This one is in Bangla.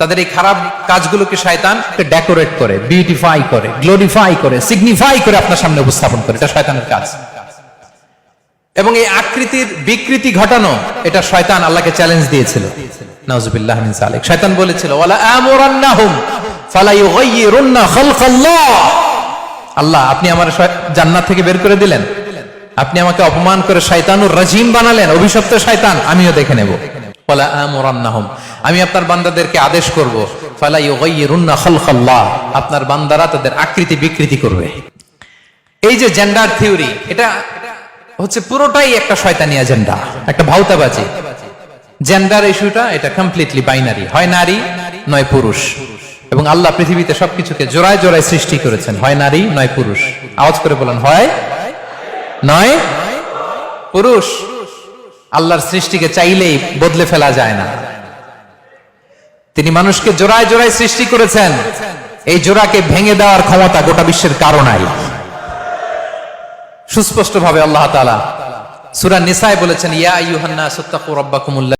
তাদের এই খারাপ কাজগুলোকে শয়তান ডেকোরেট করে, বিউটিফাই করে, গ্লোরিফাই করে, সিগনিফাই করে আপনার সামনে উপস্থাপন করে। এটা শয়তানের কাজ। এবং এই আকৃতির বিকৃতি ঘটানো, এটা শয়তান আল্লাহকে চ্যালেঞ্জ দিয়েছিল। নাউজুবিল্লাহ মিন যালিক। শয়তান বলেছিল, ওয়ালা আমুরান্নাহুম ফালা ইউগাইয়িরুন্না খালকাল্লাহ। আল্লাহ, আপনি আমার জান্নাত থেকে বের করে দিলেন, আপনি আমাকে অপমান করে শয়তানুর রাজিম বানালেন, অভিশপ্ত শয়তান, আমিও দেখে নেব। ওয়ালা আমুরান্নাহুম, আমি আপনার বান্দাদেরকে আদেশ করব, ফালা ইউগাইয়িরুন্না খালকাল্লাহ, আপনার বান্দারা তাদের আকৃতি বিকৃতি করবে। এই যে জেন্ডার থিওরি, এটা হচ্ছে পুরোটাই একটা শয়তানি এজেন্ডা, একটা ভাউতাবাজি। জেন্ডার ইস্যুটা এটা কমপ্লিটলি বাইনারি, হয় নারী নয় পুরুষ। এবং আল্লাহ পৃথিবীতে সবকিছুকে জোড়ায় জোড়ায় সৃষ্টি করেছেন, হয় নারী নয় পুরুষ। আওয়াজ করে বলেন, হয় নয় পুরুষ। আল্লাহর সৃষ্টিকে চাইলেই বদলে ফেলা যায় না। তিনি মানুষকে জোড়ায় জোড়ায় সৃষ্টি করেছেন, এই জোড়াকে ভেঙে দেওয়ার ক্ষমতা গোটা বিশ্বের কারো নাই। সুস্পষ্ট ভাবে আল্লাহ তাআলা সূরা নিসায় বলেছেন, ইয়া আইয়ুহান নাস ইত্তাকু রাব্বাকুমুল্লাযী